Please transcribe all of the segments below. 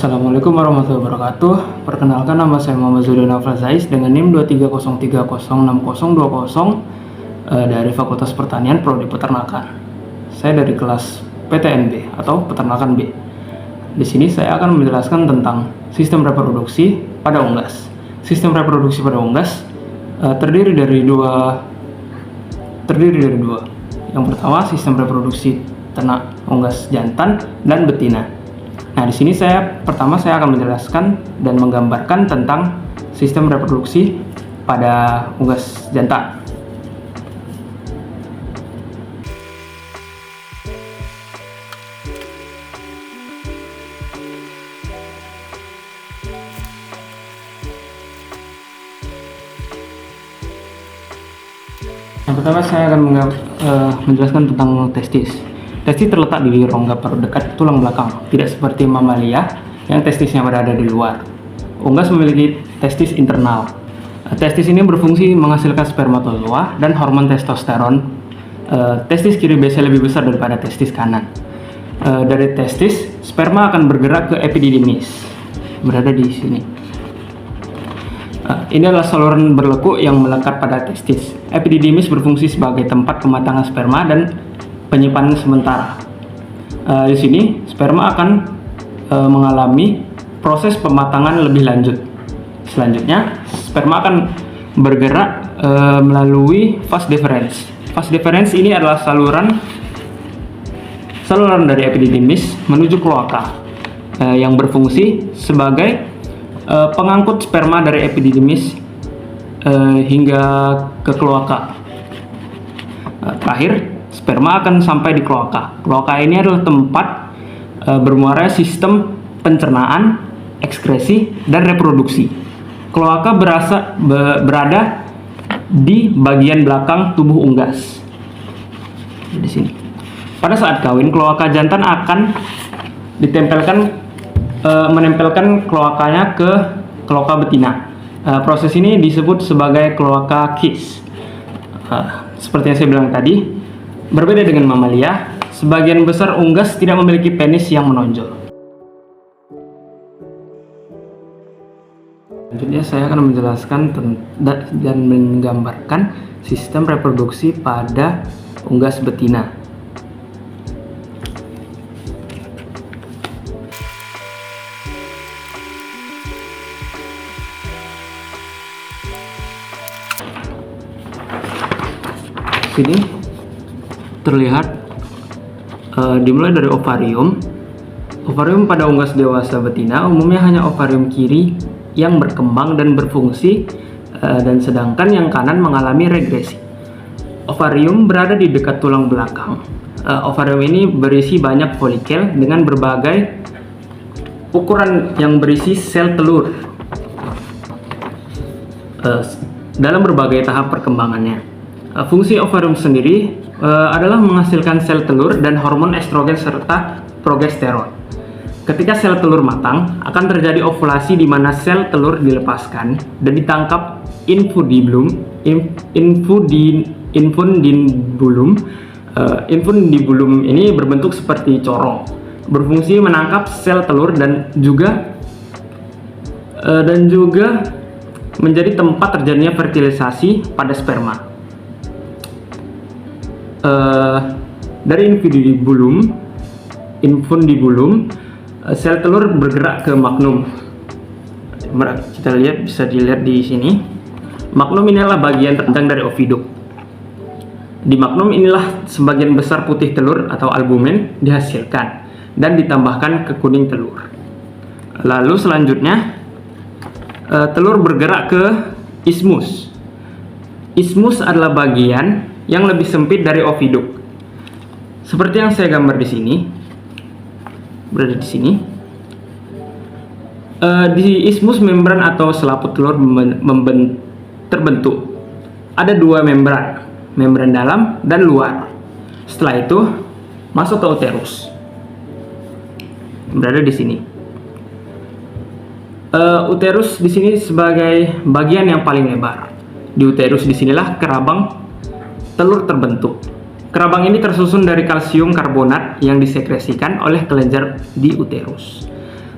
Assalamualaikum warahmatullahi wabarakatuh. Perkenalkan, nama saya Muhammad Zudan Afrazais dengan NIM 230306020 dari Fakultas Pertanian Prodi Peternakan. Saya dari kelas PTNB atau Peternakan B. Di sini saya akan menjelaskan tentang sistem reproduksi pada unggas. Sistem reproduksi pada unggas terdiri dari dua. Yang pertama, sistem reproduksi ternak unggas jantan dan betina. Nah, di sini saya akan menjelaskan dan menggambarkan tentang sistem reproduksi pada unggas jantan. Yang pertama saya akan menjelaskan tentang testis. Testis terletak di rongga perut dekat tulang belakang, tidak seperti mamalia yang testisnya berada di luar. Unggas memiliki testis internal. Testis ini berfungsi menghasilkan spermatozoa dan hormon testosteron. Testis kiri biasanya lebih besar daripada testis kanan. Dari testis, sperma akan bergerak ke epididymis, berada di sini. Ini adalah saluran berlekuk yang melekat pada testis. Epididymis berfungsi sebagai tempat pematangan sperma dan penyimpanan sementara. Di sini sperma akan mengalami proses pematangan lebih lanjut. Selanjutnya, sperma akan bergerak melalui vas deferens. Vas deferens ini adalah saluran dari epididymis menuju kloaka yang berfungsi sebagai pengangkut sperma dari epididymis hingga ke kloaka. Terakhir, sperma akan sampai di kloaka. Kloaka ini adalah tempat bermuara sistem pencernaan, ekskresi, dan reproduksi. Kloaka berada di bagian belakang tubuh unggas. Di sini. Pada saat kawin, kloaka jantan akan menempelkan kloakanya ke kloaka betina. Proses ini disebut sebagai kloaka kiss. Seperti yang saya bilang tadi, berbeda dengan mamalia, sebagian besar unggas tidak memiliki penis yang menonjol. Selanjutnya saya akan menjelaskan dan menggambarkan sistem reproduksi pada unggas betina. Sini terlihat dimulai dari ovarium. Ovarium pada unggas dewasa betina umumnya hanya ovarium kiri yang berkembang dan berfungsi, dan sedangkan yang kanan mengalami regresi. Ovarium berada di dekat tulang belakang. Ovarium ini berisi banyak folikel dengan berbagai ukuran yang berisi sel telur dalam berbagai tahap perkembangannya. Fungsi ovarium sendiri adalah menghasilkan sel telur dan hormon estrogen serta progesteron. Ketika sel telur matang, akan terjadi ovulasi di mana sel telur dilepaskan dan ditangkap infundibulum. Infundibulum ini berbentuk seperti corong, berfungsi menangkap sel telur dan juga menjadi tempat terjadinya fertilisasi pada sperma. Dari infundibulum, sel telur bergerak ke magnum. Bisa dilihat di sini. Magnum ini adalah bagian terpanjang dari oviduk. Di magnum inilah sebagian besar putih telur atau albumin dihasilkan dan ditambahkan ke kuning telur. Lalu selanjutnya telur bergerak ke ismus. Ismus adalah bagian yang lebih sempit dari oviduk. Seperti yang saya gambar di sini, berada di sini. Di ismus membran atau selaput telur terbentuk. Ada dua membran dalam dan luar. Setelah itu masuk ke uterus, berada di sini. Uterus di sini sebagai bagian yang paling lebar. Di uterus disinilah kerabang telur terbentuk. Kerabang ini tersusun dari kalsium karbonat yang disekresikan oleh kelenjar di uterus.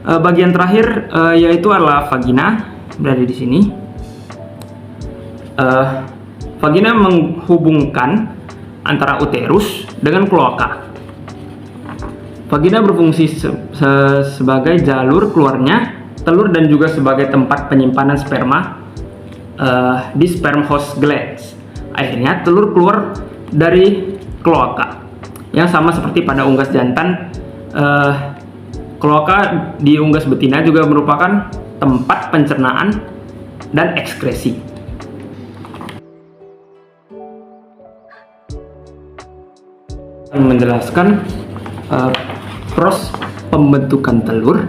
Bagian terakhir yaitu adalah vagina, berada di sini. Vagina menghubungkan antara uterus dengan kloaka. Vagina berfungsi sebagai jalur keluarnya telur dan juga sebagai tempat penyimpanan sperma di sperm host glands. Akhirnya telur keluar dari kloaka, yang sama seperti pada unggas jantan. Kloaka di unggas betina juga merupakan tempat pencernaan dan ekskresi. Menjelaskan proses pembentukan telur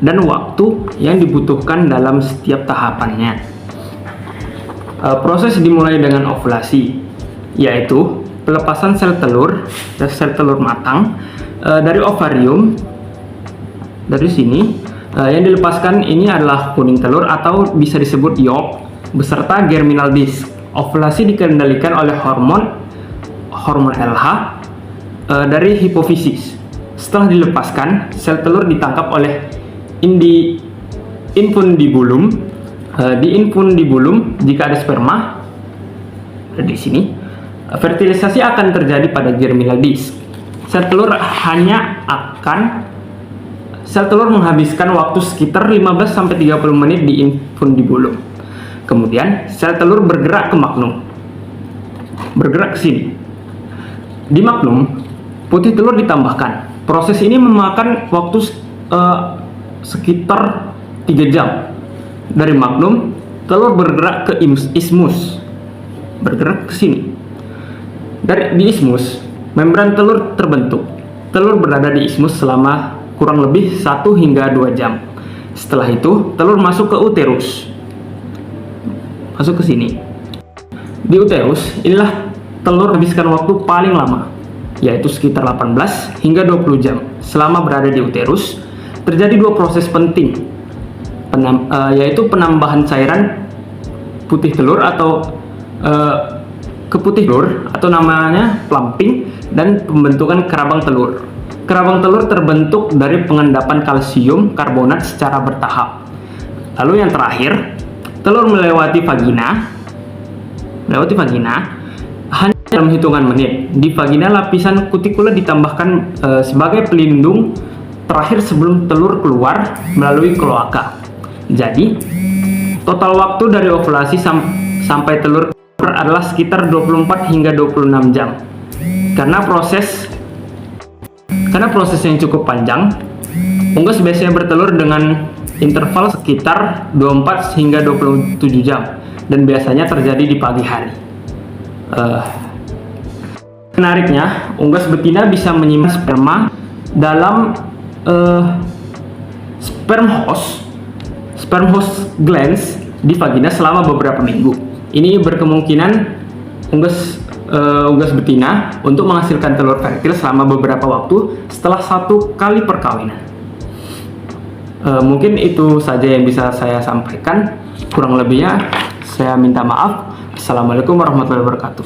dan waktu yang dibutuhkan dalam setiap tahapannya. Proses dimulai dengan ovulasi, yaitu pelepasan sel telur matang dari ovarium. Dari sini yang dilepaskan ini adalah kuning telur atau bisa disebut yolk beserta germinal disk. Ovulasi dikendalikan oleh hormon LH dari hipofisis. Setelah dilepaskan, sel telur ditangkap oleh infundibulum. Di infundibulum, jika ada sperma di sini, fertilisasi akan terjadi pada germinal disk. Sel telur menghabiskan waktu sekitar 15-30 menit di infundibulum. Kemudian sel telur bergerak ke magnum, bergerak ke sini. Di magnum, putih telur ditambahkan. Proses ini memakan waktu sekitar 3 jam. Dari magnum, telur bergerak ke ismus, bergerak ke sini. Di ismus, membran telur terbentuk. Telur berada di ismus selama kurang lebih 1 hingga 2 jam. Setelah itu, telur masuk ke uterus. Masuk ke sini. Di uterus, inilah telur habiskan waktu paling lama, yaitu sekitar 18 hingga 20 jam. Selama berada di uterus, terjadi 2 proses penting, yaitu penambahan cairan putih telur atau ke putih telur atau namanya plumping, dan pembentukan kerabang telur. Kerabang telur terbentuk dari pengendapan kalsium karbonat secara bertahap. Lalu yang terakhir, telur melewati vagina hanya dalam hitungan menit. Di vagina, lapisan kutikula ditambahkan sebagai pelindung terakhir sebelum telur keluar melalui kloaka. Jadi, total waktu dari ovulasi sampai telur keluar adalah sekitar 24 hingga 26 jam. Karena proses yang cukup panjang, unggas biasanya bertelur dengan interval sekitar 24 hingga 27 jam dan biasanya terjadi di pagi hari. Menariknya, unggas betina bisa menyimpan sperma dalam sperm host glands di vagina selama beberapa minggu. Ini berkemungkinan unggas betina untuk menghasilkan telur fertil selama beberapa waktu setelah 1 kali perkawinan. Mungkin itu saja yang bisa saya sampaikan. Kurang lebihnya saya minta maaf. Assalamualaikum warahmatullahi wabarakatuh.